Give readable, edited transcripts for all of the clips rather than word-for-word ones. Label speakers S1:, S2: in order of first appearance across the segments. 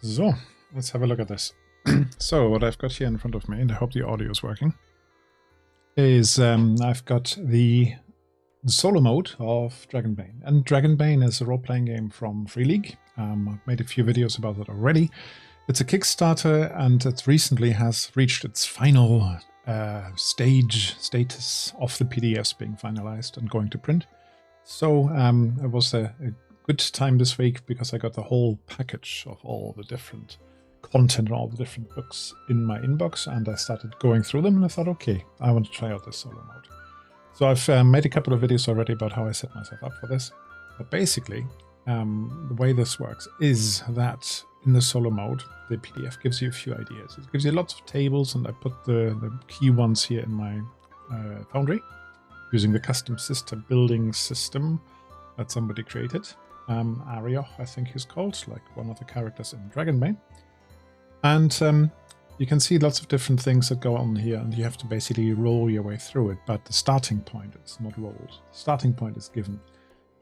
S1: So, let's have a look at this. So, what I've got here in front of me, and I hope the audio is working, is I've got the solo mode of Dragonbane. And Dragonbane is a role-playing game from Free League. I've made a few videos about it already. It's a Kickstarter, and it recently has reached its final status of the PDFs being finalized and going to print. So it was a good time this week because I got the whole package of all the different content and all the different books in my inbox, and I started going through them, and I thought, okay, I want to try out this solo mode. So I've made a couple of videos already about how I set myself up for this. But basically, the way this works is that in the solo mode, the PDF gives you a few ideas. It gives you lots of tables, and I put the key ones here in my Foundry using the Custom System Building system that somebody created. Arioch, I think he's called, like one of the characters in Dragonbane. And you can see lots of different things that go on here, and you have to basically roll your way through it. But the starting point is not rolled. The starting point is given,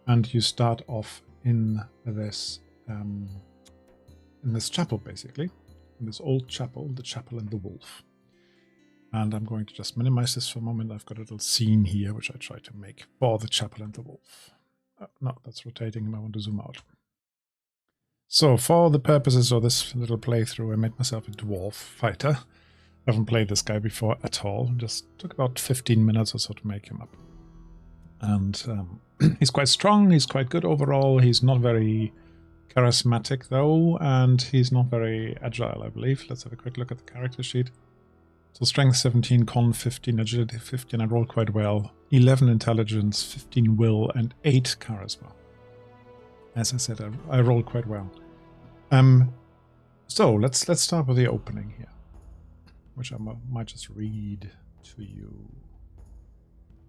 S1: and you start off in this chapel, basically, in this old chapel, the Chapel and the Wolf. And I'm going to just minimize this for a moment. I've got a little scene here, which I try to make for the Chapel and the Wolf. No, that's rotating, and I want to zoom out. So for the purposes of this little playthrough, I made myself a dwarf fighter. I haven't played this guy before at all. Just took about 15 minutes or so to make him up. And he's quite strong, he's quite good overall. He's not very charismatic though, and he's not very agile, I believe. Let's have a quick look at the character sheet. So strength 17, con 15, agility 15, I rolled quite well. 11 intelligence, 15 will, and 8 charisma. As I said, I rolled quite well. So let's start with the opening here, which I might just read to you.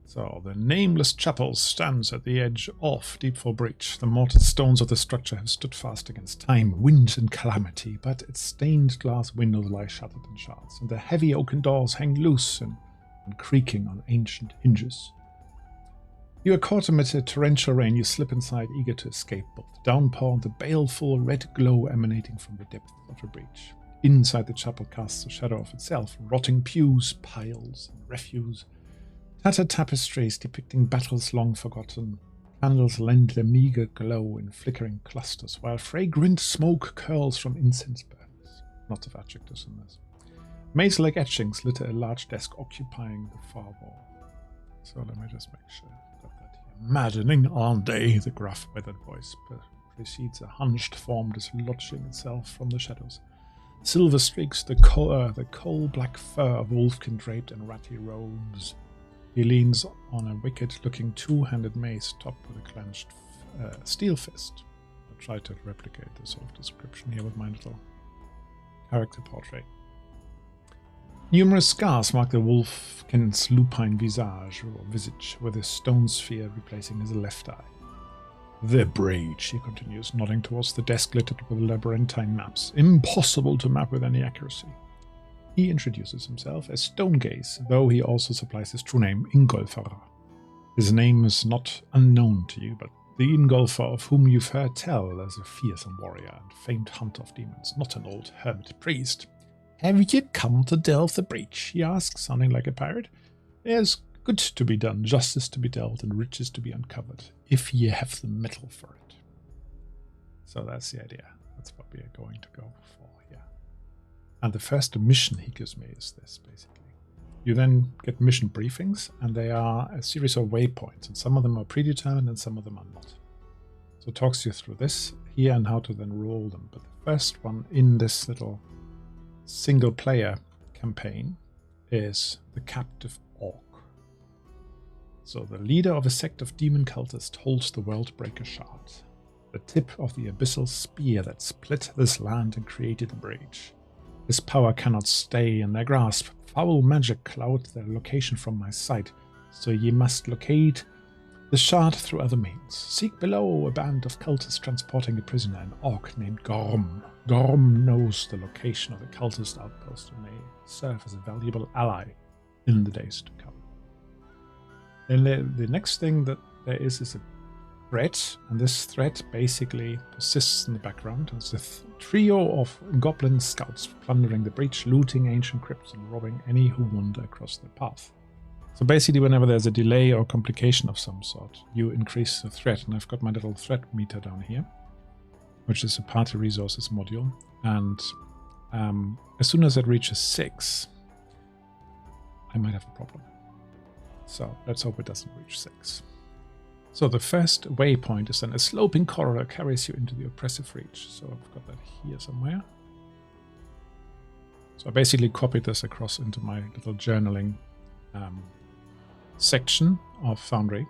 S1: So, the nameless chapel stands at the edge of Deepfall Breach. The mortar stones of the structure have stood fast against time, wind, and calamity, but its stained glass windows lie shattered in shards, and the heavy oaken doors hang loose and creaking on ancient hinges. You are caught amid a torrential rain. You slip inside, eager to escape both the downpour and the baleful red glow emanating from the depths of the breach. Inside the chapel casts a shadow of itself, rotting pews, piles, and refuse. Tattered tapestries depicting battles long forgotten. Candles lend their meager glow in flickering clusters, while fragrant smoke curls from incense burns. Lots of adjectives in this. Maze-like etchings litter a large desk occupying the far wall. So let me just make sure I've got that here. Maddening, aren't they? The gruff, weathered voice precedes a hunched form dislodging itself from the shadows. Silver streaks the coal-black fur of wolfkin draped in ratty robes. He leans on a wicked-looking two-handed mace topped with a clenched steel fist. I'll try to replicate this sort of description here with my little character portrait. Numerous scars mark the wolfkin's lupine visage, with a stone sphere replacing his left eye. The breach, he continues, nodding towards the desk littered with labyrinthine maps. Impossible to map with any accuracy. He introduces himself as Stone-Gaze, though he also supplies his true name, Ingolfr. His name is not unknown to you, but the Ingolfr of whom you've heard tell as a fearsome warrior and famed hunter of demons, not an old hermit priest. Have you come to delve the breach? He asks, sounding like a pirate. There's good to be done, justice to be dealt, and riches to be uncovered, if ye have the mettle for it. So that's the idea. That's what we are going to go for here. And the first mission he gives me is this, basically. You then get mission briefings, and they are a series of waypoints, and some of them are predetermined and some of them are not. So it talks you through this here and how to then roll them. But the first one in this little single-player campaign is the Captive Orc. So the leader of a sect of demon cultists holds the Worldbreaker Shard, the tip of the abyssal spear that split this land and created the breach. His power cannot stay in their grasp. Foul magic clouds their location from my sight, so ye must locate the shard through other means. Seek below a band of cultists transporting a prisoner, an orc named Gorum. Gorum knows the location of the cultist outpost and may serve as a valuable ally in the days to come. And the next thing that there is a threat, and this threat basically persists in the background. It's a trio of goblin scouts plundering the breach, looting ancient crypts, and robbing any who wander across their path. So basically, whenever there's a delay or complication of some sort, you increase the threat. And I've got my little threat meter down here, which is a party resources module. And as soon as it reaches 6, I might have a problem. So let's hope it doesn't reach 6. So the first waypoint is then a sloping corridor carries you into the oppressive reach. So I've got that here somewhere. So I basically copied this across into my little journaling section of Foundry.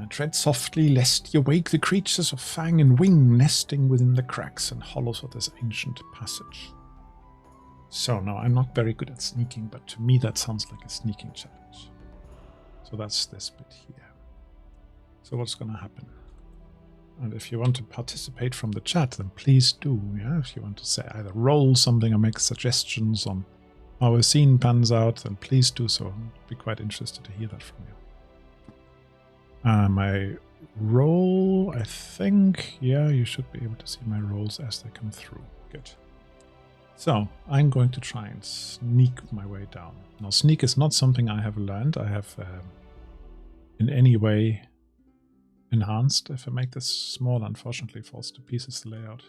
S1: And tread softly lest you wake the creatures of fang and wing nesting within the cracks and hollows of this ancient passage. So now I'm not very good at sneaking, but to me that sounds like a sneaking challenge. So that's this bit here. So what's going to happen? And if you want to participate from the chat, then please do. Yeah, if you want to say either roll something or make suggestions on how a scene pans out, then please do so. I'd be quite interested to hear that from you. My roll, I think, yeah, you should be able to see my rolls as they come through. Good. So I'm going to try and sneak my way down. Now, sneak is not something I have learned. I have in any way enhanced. If I make this small, unfortunately falls to pieces the layout.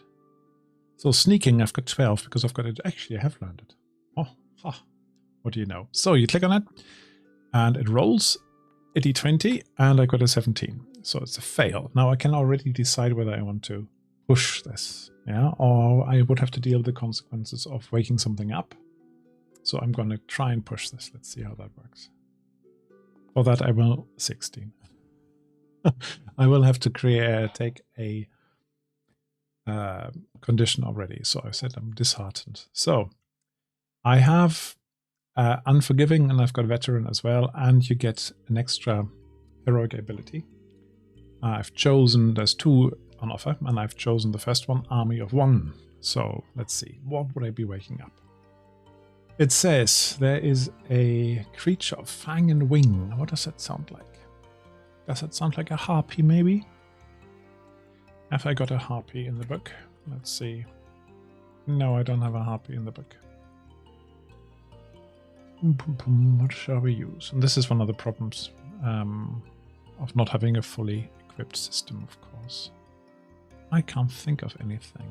S1: So sneaking, I've got 12 because I've got it. Actually, I have learned it. Oh, ha. What do you know? So you click on it and it rolls a d20 and I got a 17. So it's a fail. Now I can already decide whether I want to push this, yeah, or I would have to deal with the consequences of waking something up. So I'm going to try and push this. Let's see how that works. For that I will 16. I will have to take a condition already. So I said I'm disheartened. So I have Unforgiving and I've got Veteran as well. And you get an extra heroic ability. I've chosen, there's 2 on offer, and I've chosen the first one, Army of 1. So let's see, what would I be waking up? It says there is a creature of fang and wing. What does that sound like? Does that sound like a harpy, maybe? Have I got a harpy in the book? Let's see. No, I don't have a harpy in the book. What shall we use? And this is one of the problems of not having a fully equipped system, of course. I can't think of anything.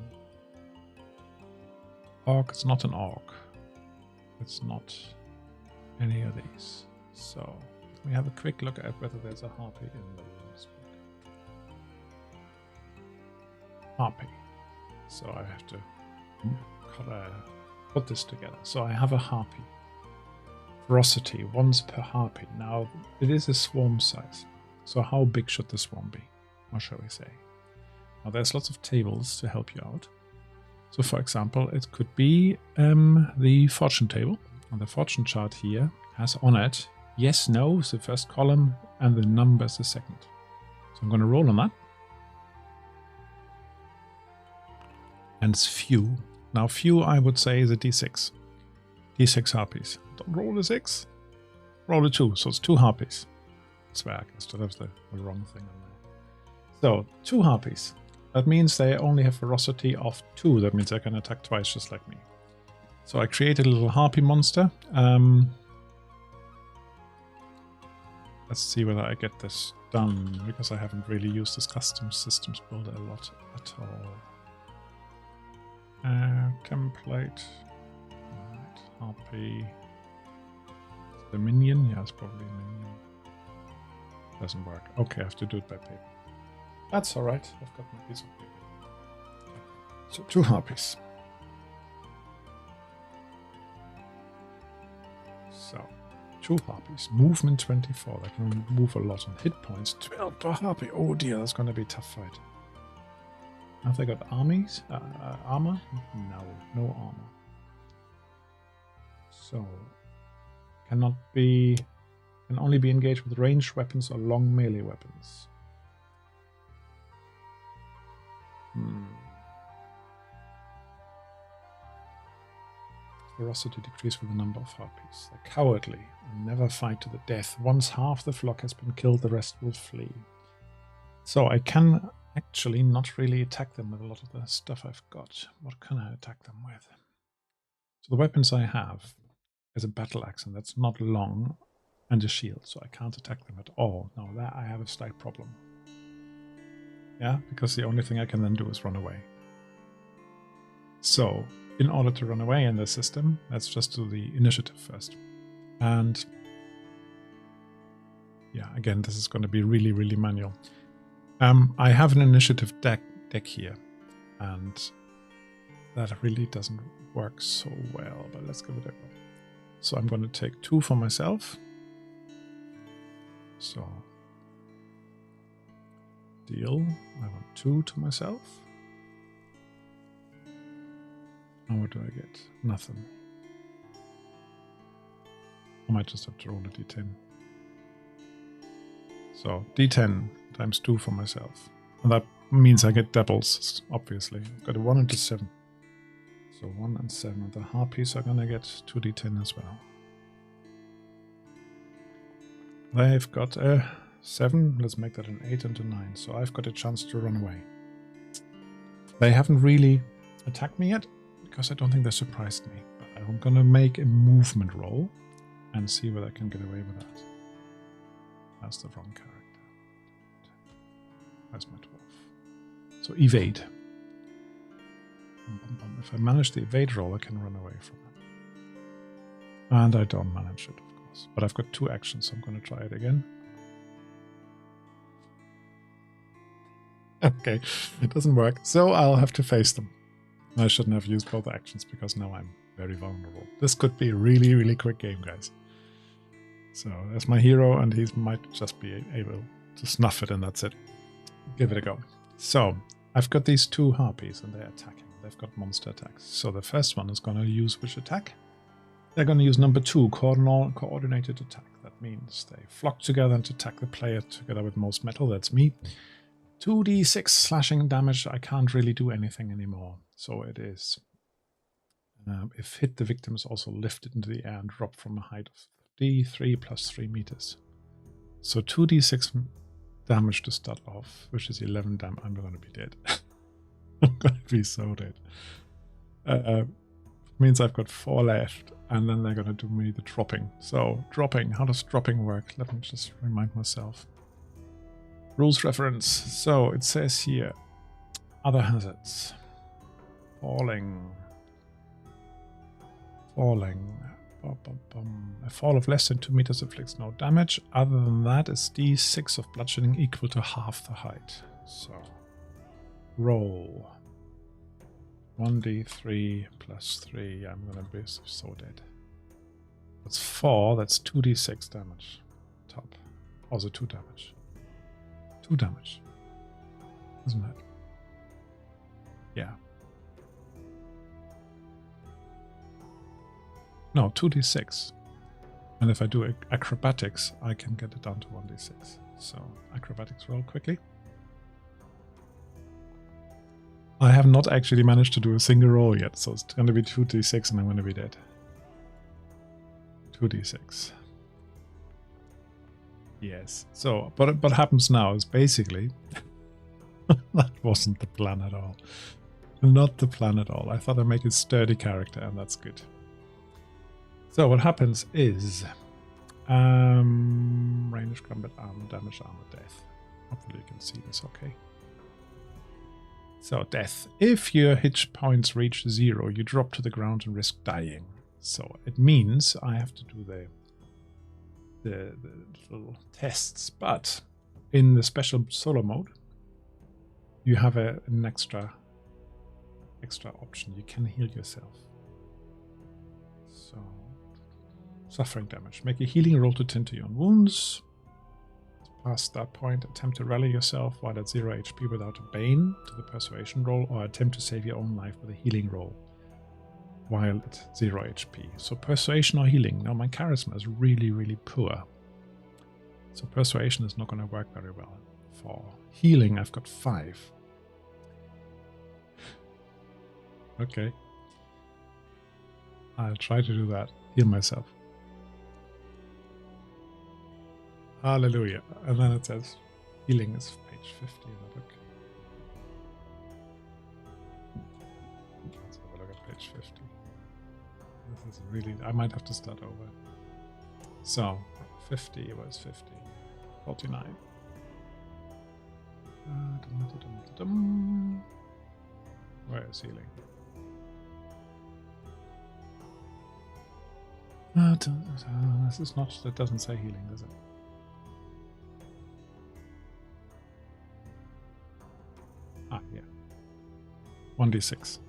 S1: Orc, it's not an orc. It's not any of these. So we have a quick look at whether there's a harpy in the rules book. Harpy. So I have to put this together. So I have a harpy. Ferocity, once per harpy. Now it is a swarm size. So how big should the swarm be? What shall we say? Now there's lots of tables to help you out. So for example, it could be the fortune table. And the fortune chart here has on it yes, no is the first column and the number is the second. So I'm going to roll on that. And it's few. Now few I would say is a d6. D6 harpies. Don't roll a 6. Roll a 2. So it's 2 harpies. I swear I still have the wrong thing on there. So 2 harpies. That means they only have ferocity of 2. That means they can attack twice just like me. So I created a little harpy monster. Let's see whether I get this done, because I haven't really used this Custom Systems Builder a lot at all. Template. Right, harpy. The minion? Yeah, it's probably a minion. Doesn't work. Okay, I have to do it by paper. That's alright. I've got my piece of paper. So 2 harpies. So 2 harpies. Movement 24. They can move a lot on hit points. 12 per harpy. Oh dear, that's going to be a tough fight. Have they got armies? Armor? No armor. So can only be engaged with ranged weapons or long melee weapons. Ferocity decreased with the number of harpies. They're cowardly and never fight to the death. Once half the flock has been killed, the rest will flee. So I can actually not really attack them with a lot of the stuff I've got. What can I attack them with? So the weapons I have is a battle axe, and that's not long, and a shield, so I can't attack them at all. Now that I have a slight problem. Yeah, because the only thing I can then do is run away. So, in order to run away in this system, let's just do the initiative first. And yeah, again, this is going to be really, really manual. I have an initiative deck here, and that really doesn't work so well, but let's give it a go. So I'm going to take 2 for myself. So, deal. I want 2 to myself. And what do I get? Nothing. I might just have to roll a d10. So, d10 times 2 for myself. And that means I get doubles, obviously. I've got a 1 and a 7. So 1 and 7. And the harpies are going to get 2d10 as well. They've got a 7. Let's make that an 8 and a 9. So I've got a chance to run away. They haven't really attacked me yet, because I don't think they surprised me. But I'm going to make a movement roll and see whether I can get away with that. That's the wrong character. Where's my 12? So evade. If I manage the evade roll, I can run away from them. And I don't manage it, of course. But I've got 2 actions, so I'm going to try it again. Okay, it doesn't work. So I'll have to face them. I shouldn't have used both actions, because now I'm very vulnerable. This could be a really, really quick game, guys. So there's my hero, and he might just be able to snuff it, and that's it. Give it a go. So I've got these 2 harpies, and they're attacking. They've got monster attacks. So the first one is going to use which attack? They're going to use number 2, coordinated attack. That means they flock together and attack the player together with most metal. That's me. 2d6 slashing damage. I can't really do anything anymore. So it is. If hit, the victim is also lifted into the air and dropped from a height of d3 plus 3 meters. So 2d6 damage to start off, which is 11 damage. I'm going to be dead. I'm going to be so dead. Means I've got 4 left, and then they're going to do me the dropping. So dropping, how does dropping work? Let me just remind myself. Rules reference. So it says here, other hazards. Falling. A fall of less than 2 meters inflicts no damage. Other than that, it's d6 of bludgeoning equal to half the height. So roll. 1d3 plus 3. I'm gonna be so dead. That's 4. That's 2d6 damage. Top. Also 2 damage. 2 damage. Isn't it? Yeah. No, 2d6. And if I do acrobatics, I can get it down to 1d6. So acrobatics roll quickly. I have not actually managed to do a single roll yet, so it's going to be 2d6 and I'm going to be dead. 2d6. Yes. So, but what happens now is basically... that wasn't the plan at all. Not the plan at all. I thought I'd make a sturdy character, and that's good. So what happens is... range, combat, armor, damage, armor, death. Hopefully you can see this okay. So, death. If your hit points reach 0, you drop to the ground and risk dying. So, it means I have to do the little tests. But in the special solo mode, you have an extra option. You can heal yourself. So, suffering damage. Make a healing roll to tend to your own wounds. Past that point, attempt to rally yourself while at 0 HP without a bane to the persuasion roll, or attempt to save your own life with a healing roll while at 0 HP. So persuasion or healing. Now my charisma is really, really poor. So persuasion is not going to work very well. For healing, I've got 5. Okay. I'll try to do that. Heal myself. Hallelujah. And then it says healing is fate. page 50 in the book. Let's have a look at page 50. This is really... I might have to start over. So, 50 was 50. 49. Where is healing? This is not... That doesn't say healing, does it? Ah, yeah. 1d6.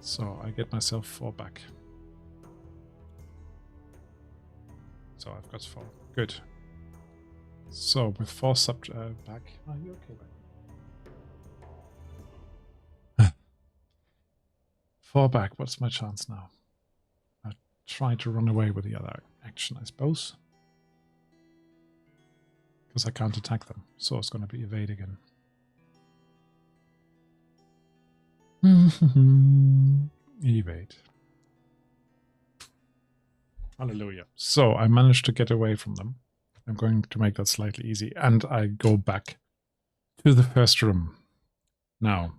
S1: So I get myself 4 back. So I've got 4. Good. So with 4 back. Are you okay, back? 4 back. What's my chance now? I try to run away with the other action, I suppose. Because I can't attack them. So it's going to be evade again. Evade. Hallelujah. So I managed to get away from them. I'm going to make that slightly easy. And I go back to the first room. Now,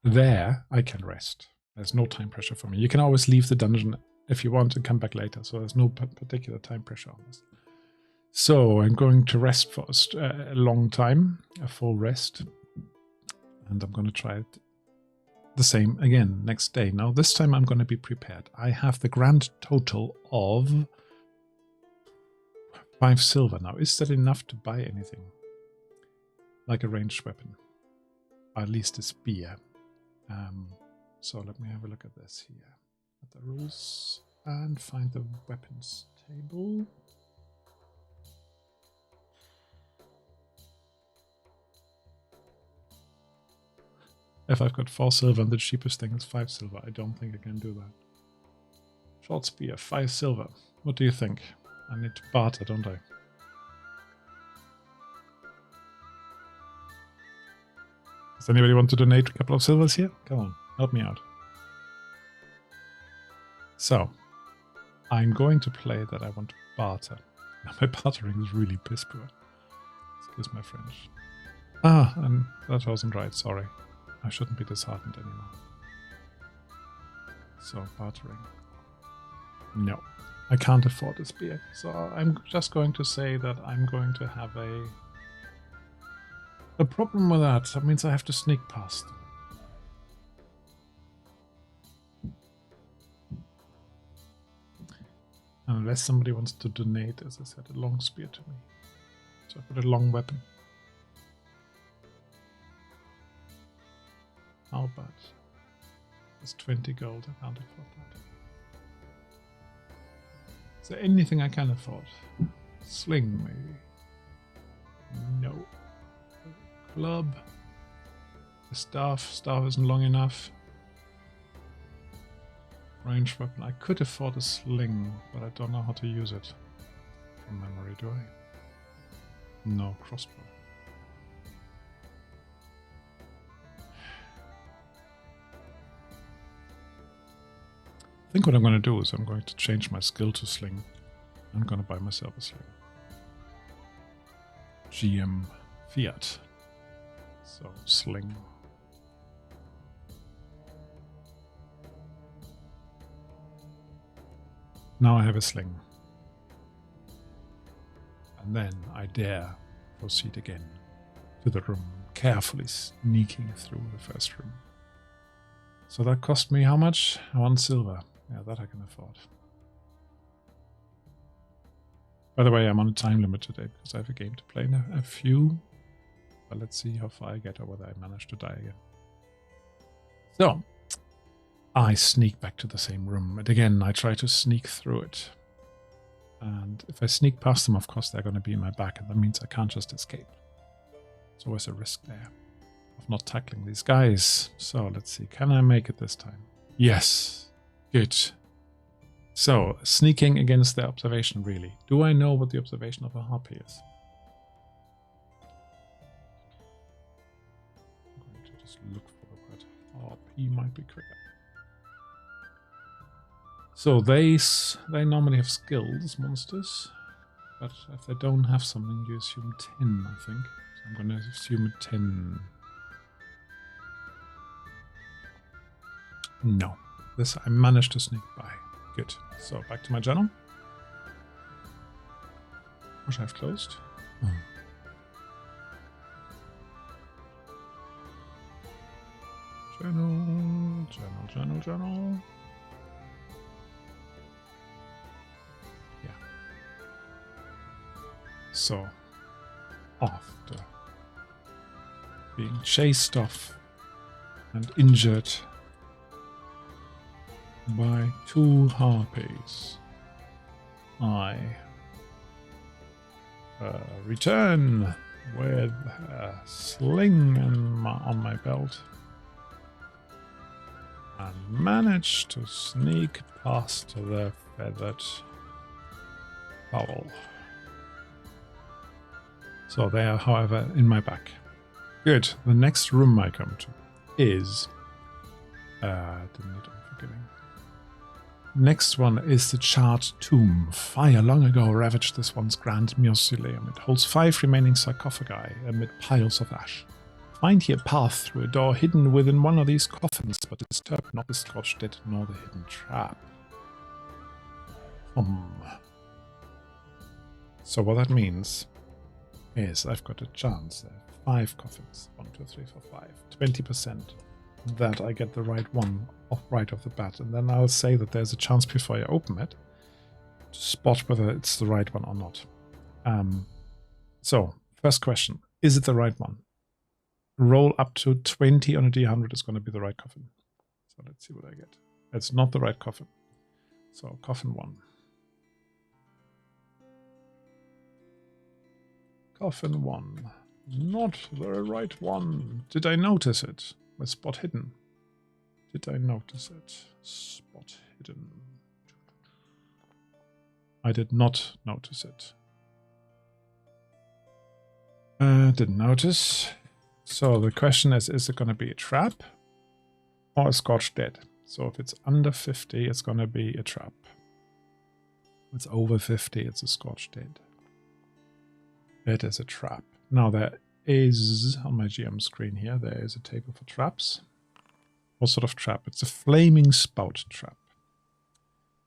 S1: there I can rest. There's no time pressure for me. You can always leave the dungeon if you want and come back later. So there's no particular time pressure on this. So I'm going to rest for a long time, a full rest. And I'm going to try it the same again next day. Now this time I'm going to be prepared. I have the grand total of 5 silver. Now is that enough to buy anything? Like a ranged weapon. Or at least a spear. So let me have a look at this here. At the rules and find the weapons table. If I've got 4 silver and the cheapest thing is 5 silver, I don't think I can do that. Short spear, 5 silver. What do you think? I need to barter, don't I? Does anybody want to donate a couple of silvers here? Come on, help me out. So, I'm going to play that I want to barter. Now, my bartering is really piss poor. Excuse my French. Ah, and that wasn't right, sorry. I shouldn't be disheartened anymore. So, bartering. No, I can't afford a spear. So I'm just going to say that I'm going to have a problem with that. That means I have to sneak past. Unless somebody wants to donate, as I said, a long spear to me. So I put a long weapon. How about? It's 20 gold. I can't afford that. Is there anything I can afford? Sling, maybe. No. Club. The staff. Staff isn't long enough. Ranged weapon. I could afford a sling, but I don't know how to use it. From memory, do I? No, crossbow. I think what I'm going to do is I'm going to change my skill to sling. I'm going to buy myself a sling. GM Fiat. So, sling. Now I have a sling. And then I dare proceed again to the room, carefully sneaking through the first room. So that cost me how much? 1 silver. Yeah, that I can afford. By the way, I'm on a time limit today because I have a game to play in a few. But let's see how far I get or whether I manage to die again. So, I sneak back to the same room. And again, I try to sneak through it. And if I sneak past them, of course, they're going to be in my back. And that means I can't just escape. There's always a risk there of not tackling these guys. So, let's see. Can I make it this time? Yes. Good. So, sneaking against their observation, really. Do I know what the observation of a harpy is? I'm going to just look for the word harpy, might be quicker. So, they normally have skills, monsters. but if they don't have something, you assume 10, I think. So I'm going to assume a 10. No. This I managed to sneak by. Good. So back to my journal. Which I've closed. Oh. Journal. Yeah. So, after being chased off and injured by 2 harpies, I return with a sling on my belt and manage to sneak past the feathered fowl. So they are, however, in my back. Good. The next room I come to is... didn't need unforgiving. Next one is the charred tomb. Fire long ago ravaged this once grand mausoleum. It holds 5 remaining sarcophagi amid piles of ash. Find here a path through a door hidden within one of these coffins, but disturb not the scorched dead nor the hidden trap. So what that means is I've got a chance. There are 5 coffins. 1, 2, 3, 4, 5. 20% that I get the right one right off the bat. And then I'll say that there's a chance before I open it to spot whether it's the right one or not. So, first question. Is it the right one? Roll up to 20 on a D100 is going to be the right coffin. So let's see what I get. It's not the right coffin. So coffin 1. Coffin 1. Not the right one. Did I notice it? With spot hidden. Did I notice it? Spot hidden. I did not notice it. Didn't notice. So the question is it going to be a trap or a scorched dead? So if it's under 50, it's going to be a trap. If it's over 50, it's a scorched dead. It is a trap. Now there is, on my GM screen here, there is a table for traps. What sort of trap? It's a flaming spout trap.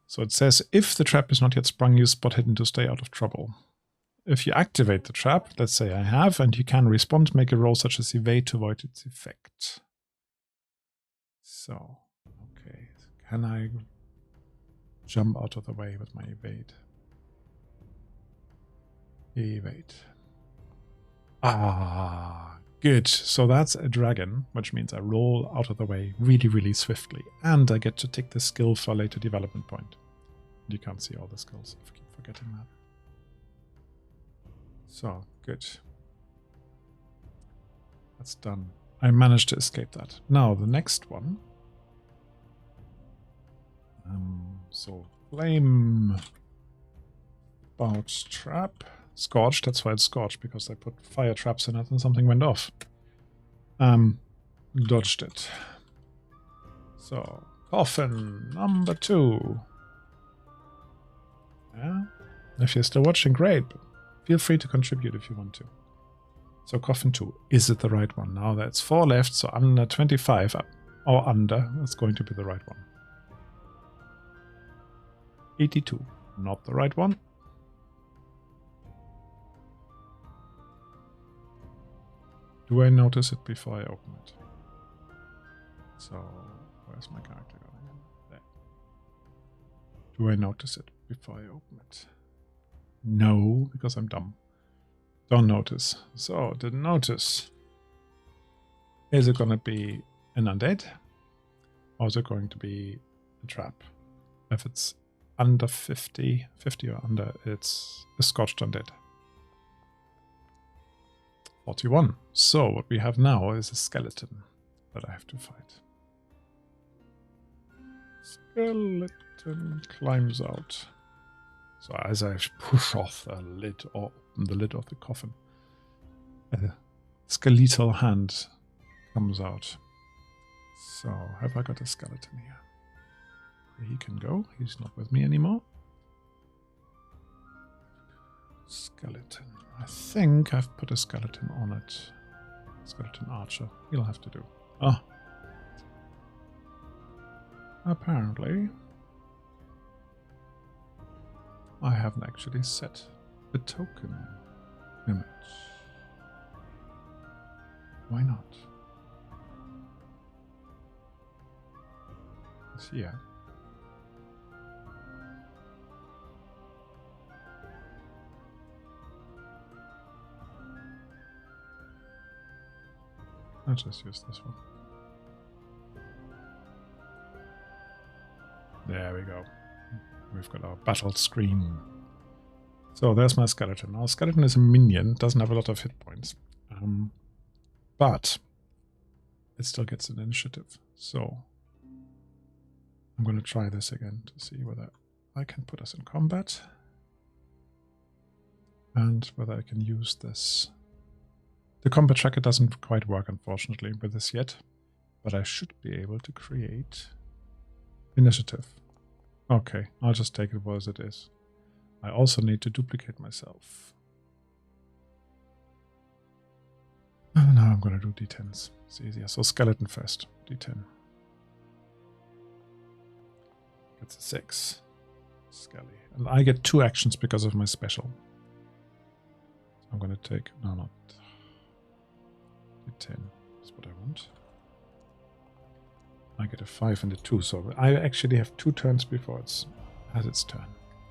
S1: So it says, if the trap is not yet sprung, use spot hidden to stay out of trouble. If you activate the trap, let's say I have, and you can respond, make a roll such as evade to avoid its effect. So, okay. Can I jump out of the way with my evade? Evade. Ah, good. So that's a dragon, which means I roll out of the way really, really swiftly. And I get to take the skill for a later development point. You can't see all the skills. I keep forgetting that. So, good. That's done. I managed to escape that. Now, the next one. So, flame spout trap. Scorched, that's why it's scorched, because I put fire traps in it and something went off. Dodged it. So, coffin number 2. Yeah. If you're still watching, great. But feel free to contribute if you want to. So, coffin 2. Is it the right one? Now that's 4 left, so under 25 or under, it's going to be the right one. 82. Not the right one. Do I notice it before I open it? So, where's my character going? There. Do I notice it before I open it? No, because I'm dumb. Don't notice. So, didn't notice. Is it going to be an undead? Or is it going to be a trap? If it's under 50 or under, it's a scorched undead. 41. So what we have now is a skeleton that I have to fight. Skeleton climbs out. So as I push off the lid or open the lid of the coffin, a skeletal hand comes out. So have I got a skeleton here? He can go. He's not with me anymore. Skeleton. I think I've put a skeleton on it. Skeleton archer. He'll have to do. Oh. Apparently, I haven't actually set the token image. Why not? It's here. I'll just use this one. There we go. We've got our battle screen. So there's my skeleton. Our skeleton is a minion, doesn't have a lot of hit points. But it still gets an initiative. So I'm going to try this again to see whether I can put us in combat. And whether I can use this. The combat tracker doesn't quite work, unfortunately, with this yet. But I should be able to create initiative. Okay, I'll just take it as it is. I also need to duplicate myself. And now I'm going to do D10s. It's easier. So skeleton first. D10. Gets a 6. Skelly. And I get 2 actions because of my special. So I'm going to take... No, not... D10. That's what I want. I get a 5 and a 2, so I actually have 2 turns before it has its turn.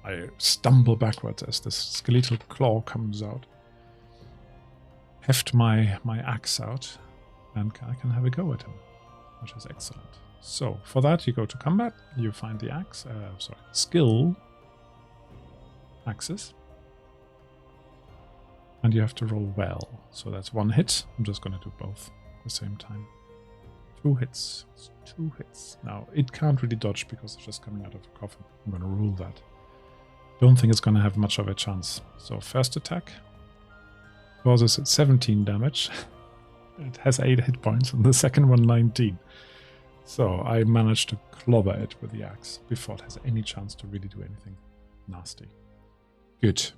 S1: I stumble backwards as this skeletal claw comes out. Heft my axe out, and I can have a go at him, which is excellent. So, for that you go to combat, you find the axe, skill, axes, and you have to roll well. So that's 1 hit. I'm just going to do both at the same time. 2 hits. It's 2 hits. Now, it can't really dodge because it's just coming out of a coffin. I'm going to rule that. Don't think it's going to have much of a chance. So, first attack causes it 17 damage. It has 8 hit points, and the second one 19. So, I managed to clobber it with the axe before it has any chance to really do anything nasty. Good.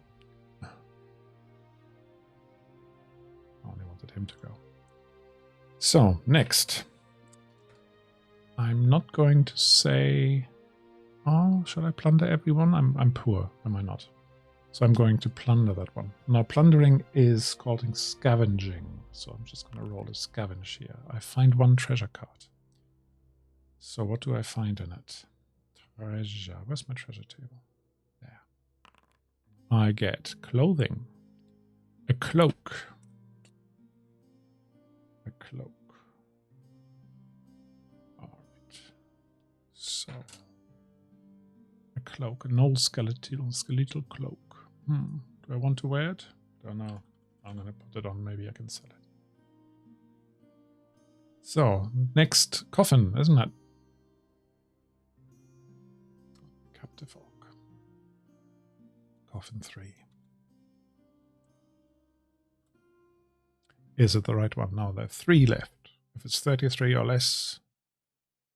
S1: I only wanted him to go. So, next. I'm not going to say... Oh, shall I plunder everyone? I'm poor, am I not? So I'm going to plunder that one. Now, plundering is called scavenging. So I'm just going to roll a scavenge here. I find 1 treasure card. So what do I find in it? Treasure. Where's my treasure table? There. I get clothing. A cloak. A cloak. Alright. So... cloak, an old skeletal cloak. Do I want to wear it? Don't know. I'm gonna put it on, maybe I can sell it. So, next coffin, isn't it? Captive Orc. Coffin 3. Is it the right one? No, there are 3 left. If it's 33 or less,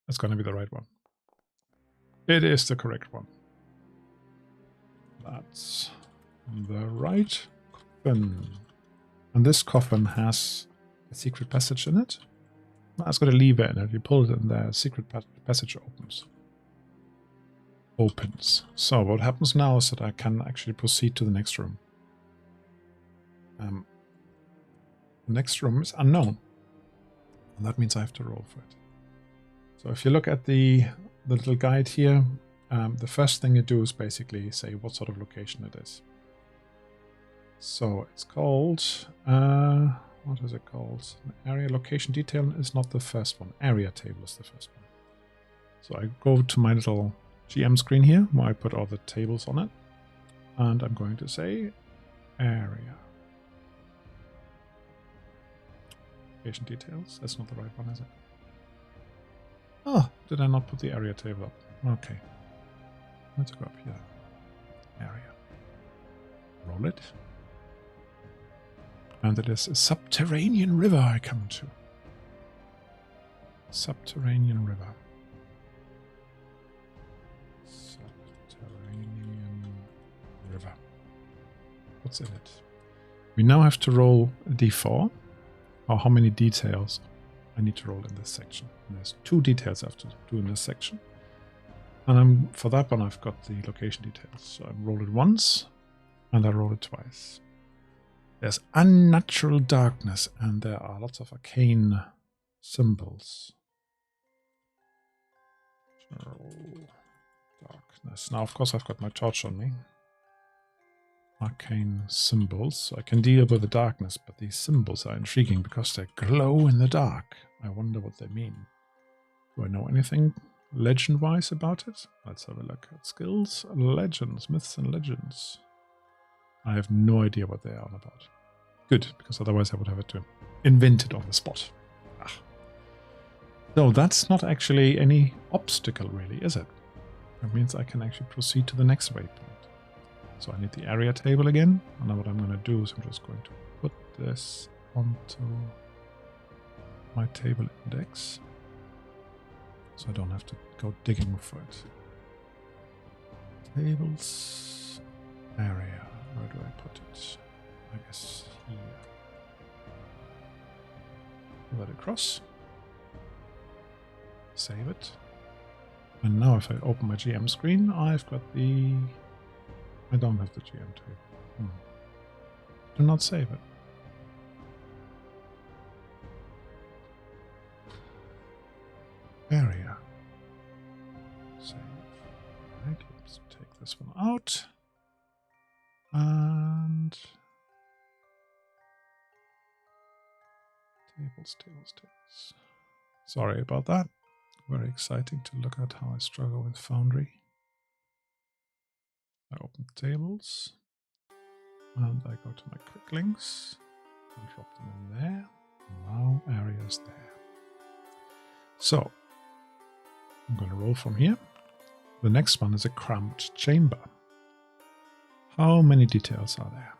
S1: that's gonna be the right one. It is the correct one. That's the right coffin. And this coffin has a secret passage in it. It's got a lever in it. You pull it in there, a secret passage opens. So what happens now is that I can actually proceed to the next room. The next room is unknown. And that means I have to roll for it. So if you look at the little guide here, the first thing you do is basically say what sort of location it is. So it's called, what is it called? An area location detail is not the first one. Area table is the first one. So I go to my little GM screen here where I put all the tables on it. And I'm going to say area. Location details. That's not the right one, is it? Oh, did I not put the area table up? Okay. Let's go up here. Area. Roll it. And it is a subterranean river I come to. Subterranean river. Subterranean river. what's in it. We now have to roll a d4, or how many details I need to roll in this section. And there's 2 details I have to do in this section. And for that one, I've got the location details. So I roll it once, and I roll it twice. There's unnatural darkness, and there are lots of arcane symbols. Darkness. Now, of course, I've got my torch on me. Arcane symbols, so I can deal with the darkness, but these symbols are intriguing because they glow in the dark. I wonder what they mean. Do I know anything legend-wise about it? Let's have a look at skills, legends, myths and legends. I have no idea what they are about. Good, because otherwise I would have to invent it on the spot. So that's not actually any obstacle really, is it? That means I can actually proceed to the next waypoint. So I need the area table again. And now what I'm going to do is I'm just going to put this onto my table index. So I don't have to go digging for it. Tables, area, where do I put it? I guess here. Pull that across. Save it. And now if I open my GM screen, I've got the... I don't have the GM table. Do not save it. Area. Save. Right, let's take this one out. And... Tables. Sorry about that. Very exciting to look at how I struggle with Foundry. I open tables, and I go to my quick links, and drop them in there. Now area is there. So, I'm going to roll from here. The next one is a cramped chamber. How many details are there?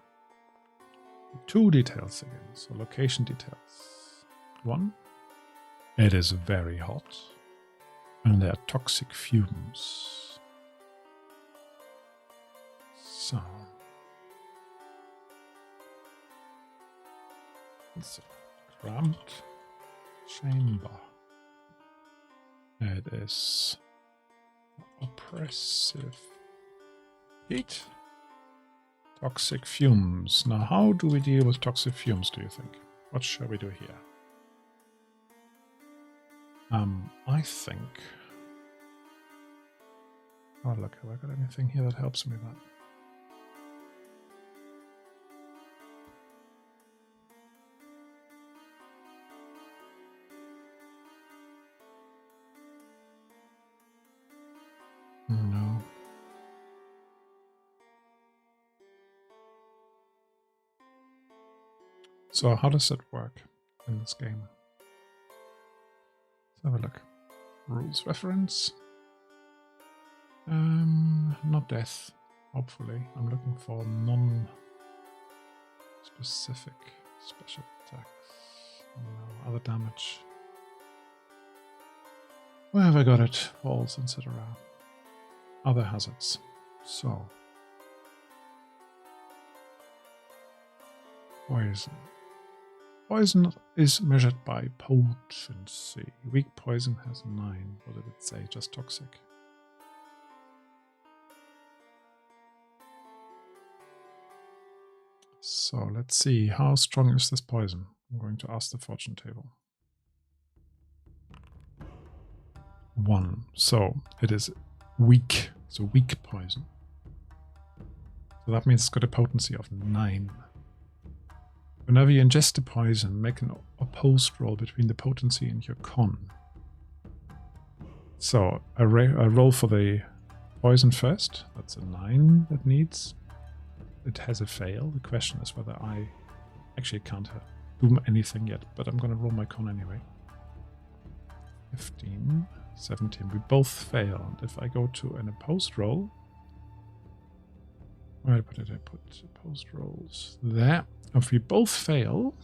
S1: 2 details again, so location details. 1, it is very hot, and there are toxic fumes. So, it's a cramped chamber. It is oppressive heat. Toxic fumes. Now, how do we deal with toxic fumes, do you think? What shall we do here? I think... Oh, look, have I got anything here that helps me with that? No. So how does it work in this game? Let's have a look. Rules reference. Not death, hopefully. I'm looking for non-specific special attacks. No, other damage. Where have I got it? Walls, etc. Other hazards. So. Poison. Poison is measured by potency. Weak poison has 9. What did it say? Just toxic. So let's see. How strong is this poison? I'm going to ask the fortune table. 1. So it is weak. It's a weak poison. So that means it's got a potency of 9. Whenever you ingest a poison, make an opposed roll between the potency and your con. So I roll for the poison first. That's a 9 that needs. It has a fail. The question is whether I actually can't do anything yet, but I'm going to roll my con anyway. 15, 17. We both fail. And if I go to an opposed roll, where did I put opposed rolls? There. If we both fail,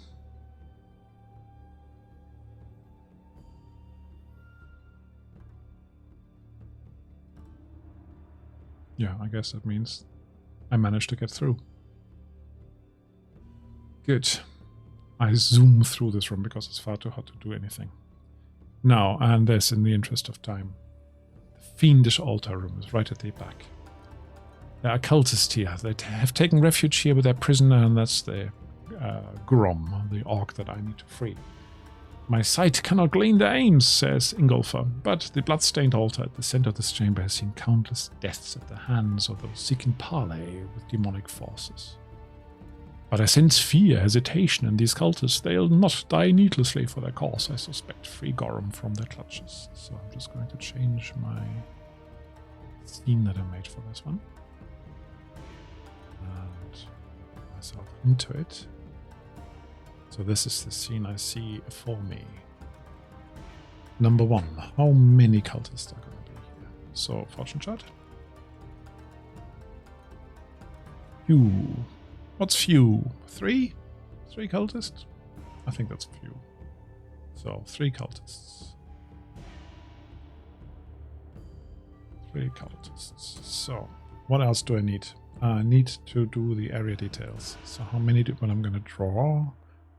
S1: yeah, I guess that means I managed to get through. Good. I zoom through this room because it's far too hot to do anything. Now, and this in the interest of time. The fiendish altar room is right at the back. There are cultists here. They have taken refuge here with their prisoner, and that's the Gorum, the orc that I need to free. My sight cannot glean their aims, says Ingolfr, but the blood-stained altar at the center of this chamber has seen countless deaths at the hands of those seeking parley with demonic forces. But I sense fear, hesitation in these cultists. They'll not die needlessly for their cause. I suspect free Gorum from their clutches. So I'm just going to change my scene that I made for this one. And put myself into it. So this is the scene I see for me. Number 1. How many cultists are going to be here? So, fortune chart. Few. What's few? 3? 3 cultists? I think that's few. So, 3 cultists. 3 cultists. So, what else do I need? I need to do the area details. So, how many do I'm going to draw?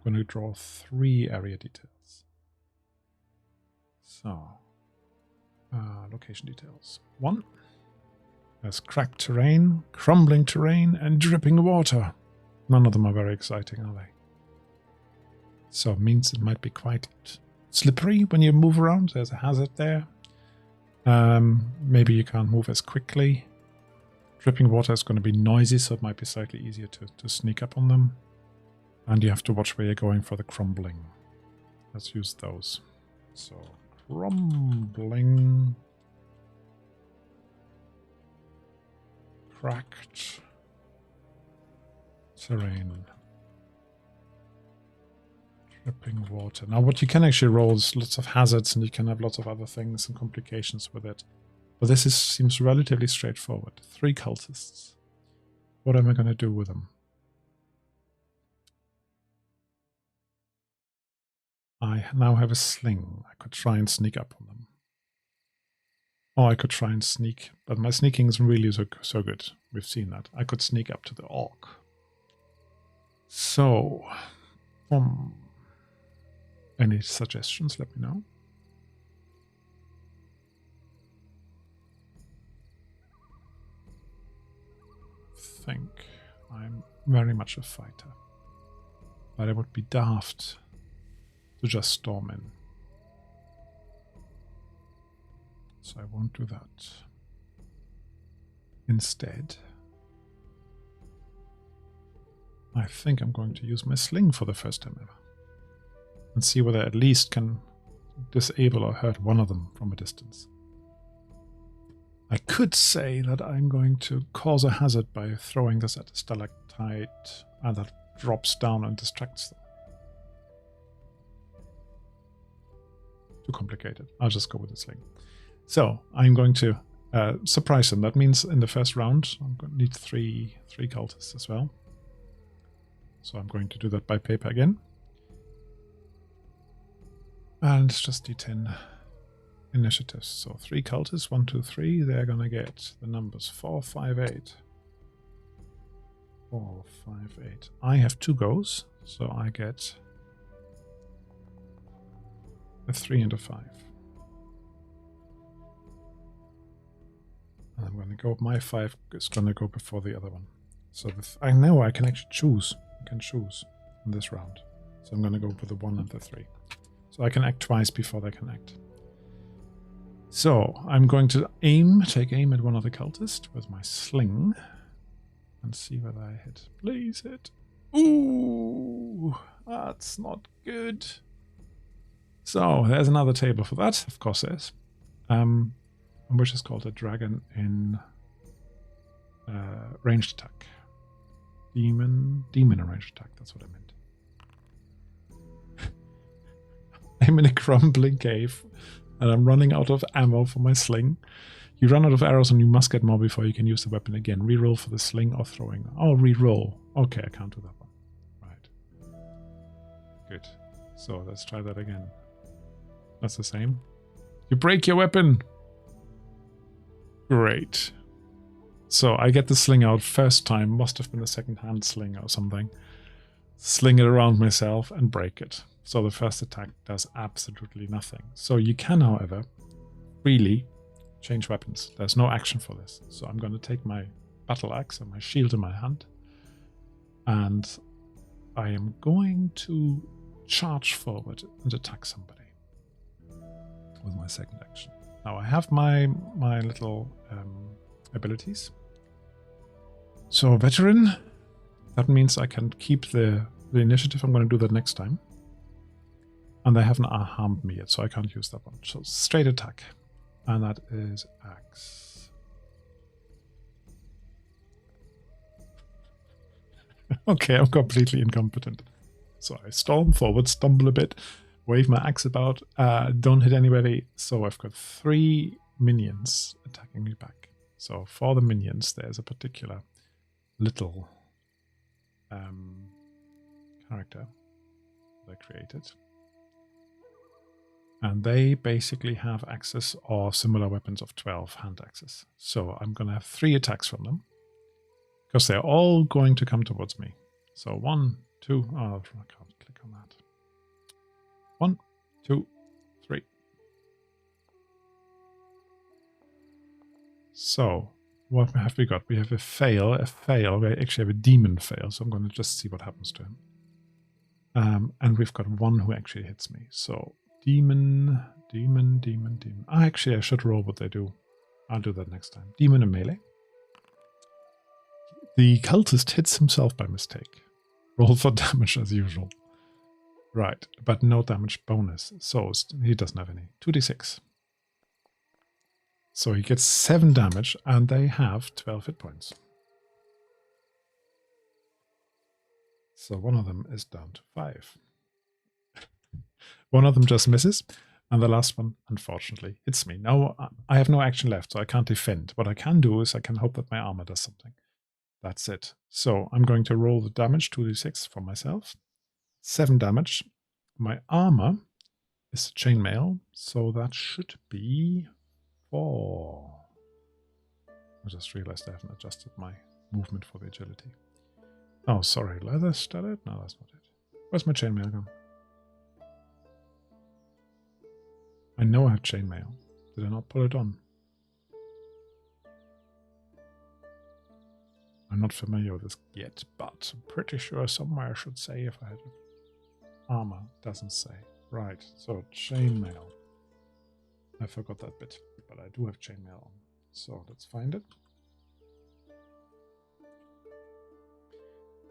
S1: I'm going to draw 3 area details. So, location details. 1. There's cracked terrain, crumbling terrain, and dripping water. None of them are very exciting, are they? So it means it might be quite slippery when you move around. There's a hazard there. Maybe you can't move as quickly. Dripping water is going to be noisy, so it might be slightly easier to sneak up on them. And you have to watch where you're going for the crumbling. Let's use those. So, crumbling. Cracked terrain. Dripping water. Now what you can actually roll is lots of hazards, and you can have lots of other things and complications with it. But this seems relatively straightforward. 3 cultists. What am I going to do with them? I now have a sling. I could try and sneak up on them. Or I could try and sneak, but my sneaking isn't really so good. We've seen that. I could sneak up to the orc. So, any suggestions, let me know. I think I'm very much a fighter. But it would be daft to just storm in. So I won't do that. Instead, I think I'm going to use my sling for the first time ever. And see whether I at least can disable or hurt one of them from a distance. I could say that I'm going to cause a hazard by throwing this at a stalactite and that drops down and distracts them. Too complicated. I'll just go with the sling. So I'm going to surprise them. That means in the first round I'm going to need three cultists as well. So I'm going to do that by paper again. And it's just D10 initiatives. So 3 cultists, 1, 2, 3. They're going to get the numbers 4, 5, 8. 4, 5, 8. I have 2 goes, so I get a 3 and a 5. And I'm going to go, my 5 is going to go before the other one. So I know I can actually choose. I can choose in this round. So I'm going to go for the 1 and the 3. So I can act twice before they can act. So I'm going to take aim at one of the cultists with my sling and see whether I hit. Please hit. Ooh, that's not good. So there's another table for that. Of course there is. Which is called a dragon in ranged attack. Demon in ranged attack. That's what I meant. I'm in a crumbling cave and I'm running out of ammo for my sling. You run out of arrows and you must get more before you can use the weapon again. Reroll for the sling or throwing. Oh, reroll. Okay, I can't do that one. Right. Good. So let's try that again. That's the same. You break your weapon. Great. So I get the sling out first time. Must have been a second-hand sling or something. sling it around myself and break it. So the first attack does absolutely nothing. So you can, however, freely change weapons. There's no action for this. So I'm going to take my battle axe and my shield in my hand. And I am going to charge forward and attack somebody with my second action. Now I have my little abilities. So veteran, that means I can keep the initiative. I'm going to do that next time. And they haven't harmed me yet, so I can't use that one. So straight attack. And that is axe. Okay, I'm completely incompetent. So I storm forward, stumble a bit, wave my axe about, don't hit anybody. So I've got 3 minions attacking me back. So for the minions, there's a particular little character that I created. And they basically have axes or similar weapons of 12 hand axes. So I'm going to have 3 attacks from them. Because they're all going to come towards me. So 1, 2, oh, I can't click on that. 1, 2, 3. So what have we got? We have a fail. We actually have a demon fail. So I'm going to just see what happens to him. And we've got one who actually hits me. So demon. Actually, I should roll what they do. I'll do that next time. Demon and melee. The cultist hits himself by mistake. Roll for damage as usual. Right, but no damage bonus. So he doesn't have any. 2d6. So he gets 7 damage and they have 12 hit points. So one of them is down to 5. One of them just misses. And the last one, unfortunately, hits me. Now, I have no action left, so I can't defend. What I can do is I can hope that my armor does something. That's it. So I'm going to roll the damage, 2d6 for myself. 7 damage. My armor is chainmail, so that should be 4. I just realized I haven't adjusted my movement for the agility. Oh, sorry. Leather studded? No, that's not it. Where's my chainmail gone? I know I have chainmail. Did I not pull it on? I'm not familiar with this yet, but I'm pretty sure somewhere I should say if I had armor. Doesn't say. Right, so chainmail. I forgot that bit, but I do have chainmail on. So let's find it.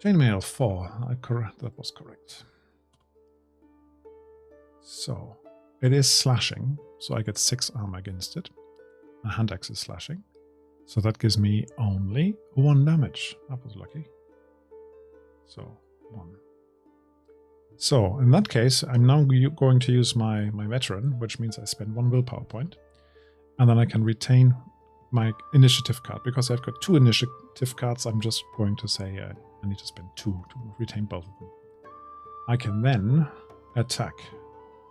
S1: Chainmail 4. That was correct. So it is slashing, so I get 6 armor against it. My hand axe is slashing. So that gives me only 1 damage. That was lucky. So 1. So in that case, I'm now going to use my veteran, which means I spend 1 willpower point. And then I can retain my initiative card. Because I've got 2 initiative cards, I'm just going to say I need to spend 2 to retain both of them. I can then attack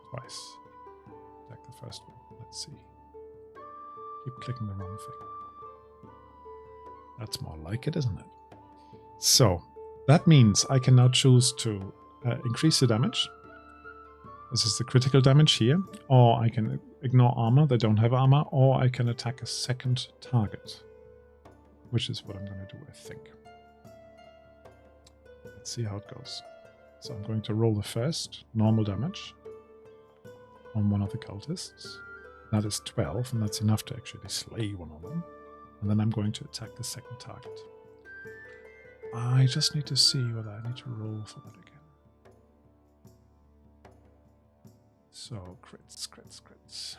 S1: twice. Attack the first one. Let's see. Keep clicking the wrong thing. That's more like it, isn't it? So that means I can now choose to increase the damage. This is the critical damage here. Or I can ignore armor. They don't have armor. Or I can attack a second target. Which is what I'm going to do, I think. Let's see how it goes. So I'm going to roll the first normal damage on one of the cultists. That is 12, and that's enough to actually slay one of them. And then I'm going to attack the second target. I just need to see whether I need to roll for that again. So, crits.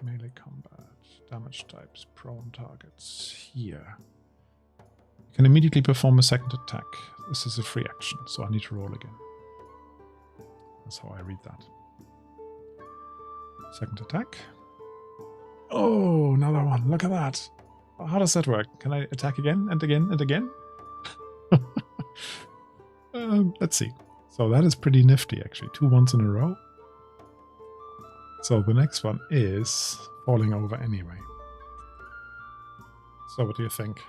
S1: Melee combat, damage types, prone targets, here. You can immediately perform a second attack. This is a free action, so I need to roll again. That's how I read that. Second attack. Oh, another one. Look at that. How does that work? Can I attack again and again and again? Let's see. So that is pretty nifty, actually. 2 1s in a row. So the next one is falling over anyway. So what do you think?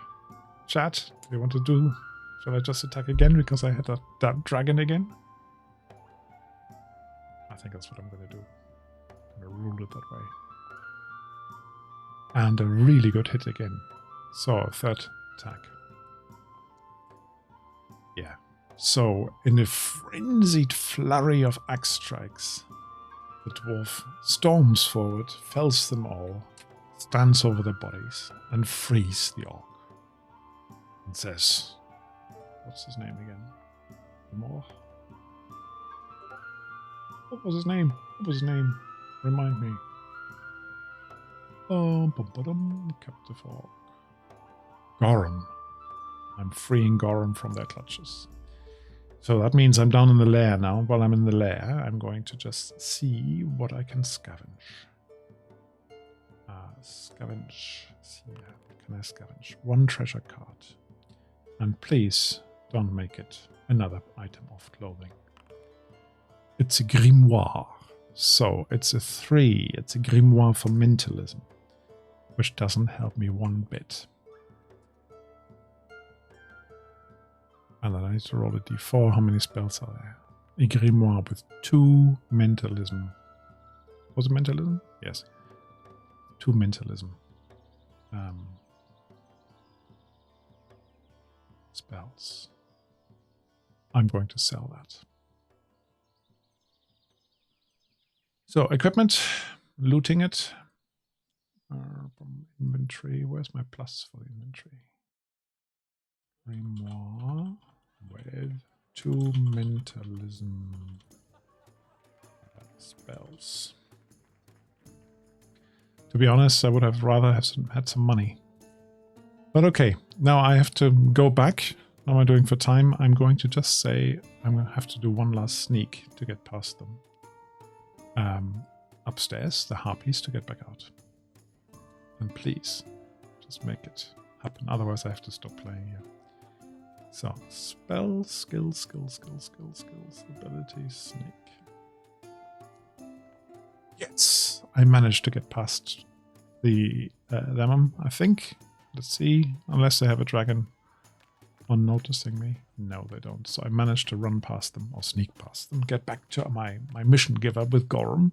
S1: Chat, do you want to Shall I just attack again because I had that dragon again? I think that's what I'm going to do. I'm going to rule it that way. And a really good hit again. So, a third attack. Yeah. So, in a frenzied flurry of axe strikes, the dwarf storms forward, fells them all, stands over their bodies, and frees the orc. And says, what's his name again? More? What was his name? What was his name? Remind me. Captive Orc. Gorum. I'm freeing Gorum from their clutches. So that means I'm down in the lair now. While I'm in the lair, I'm going to just see what I can scavenge. Scavenge. See, can I scavenge? 1 treasure card. And please don't make it another item of clothing. It's a grimoire. So it's a 3. It's a grimoire for mentalism, which doesn't help me one bit. And then I need to roll a d4. How many spells are there? A grimoire with 2 mentalism. Was it mentalism? Yes. 2 mentalism. Spells. I'm going to sell that. So, equipment. Looting it. From inventory. Where's my plus for the inventory? Grimoire with 2 mentalism spells. To be honest, I would have rather had some money. But okay, now I have to go back. Now I'm doing for time. I'm going to just say I'm going to have to do one last sneak to get past them. Upstairs, the harpies, to get back out. And please, just make it happen. Otherwise I have to stop playing here. So, spell, skills, abilities, sneak. Yes! I managed to get past the them, I think. Let's see. Unless they have a dragon on noticing me. No, they don't. So I managed to run past them, or sneak past them, get back to my mission giver with Gorum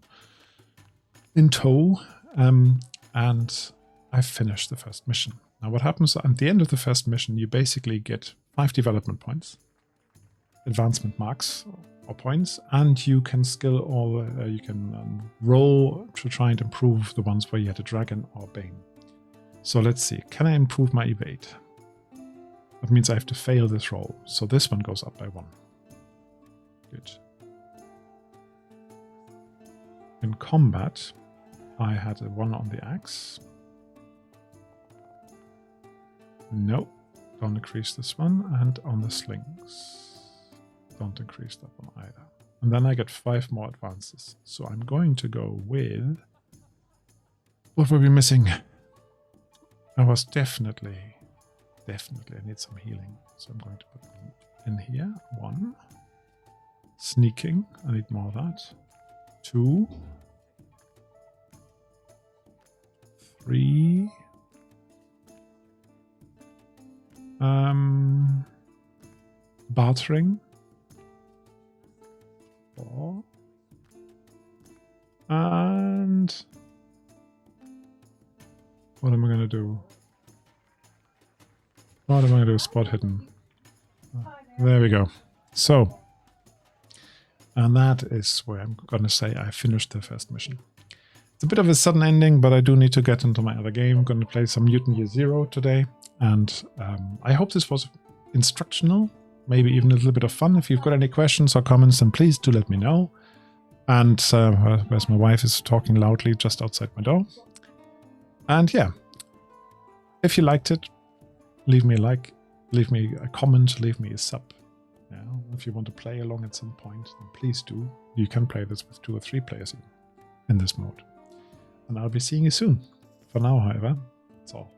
S1: in tow, and I finished the first mission. Now what happens at the end of the first mission, you basically get 5 development points, advancement marks or points, and you can skill all, you can roll to try and improve the ones where you had a dragon or bane. So let's see, can I improve my evade? That means I have to fail this roll, so this one goes up by 1. Good. In combat, I had a 1 on the axe. No, don't increase this one, and on the slings, don't increase that one either. And then I get 5 more advances. So I'm going to go with... What were we missing? I was definitely I need some healing. So I'm going to put them in here. 1. Sneaking, I need more of that. 2. 3. Bartering. 4. And what am I going to do? What am I going to do? Spot hidden. There we go. So, and that is where I'm going to say I finished the first mission. It's a bit of a sudden ending, but I do need to get into my other game. I'm going to play some Mutant Year Zero today. And I hope this was instructional, maybe even a little bit of fun. If you've got any questions or comments, then please do let me know. And where's my wife is talking loudly just outside my door. And yeah, if you liked it, leave me a like, leave me a comment, leave me a sub. Yeah, if you want to play along at some point, then please do. You can play this with 2 or 3 players in this mode. And I'll be seeing you soon. For now, however, that's all.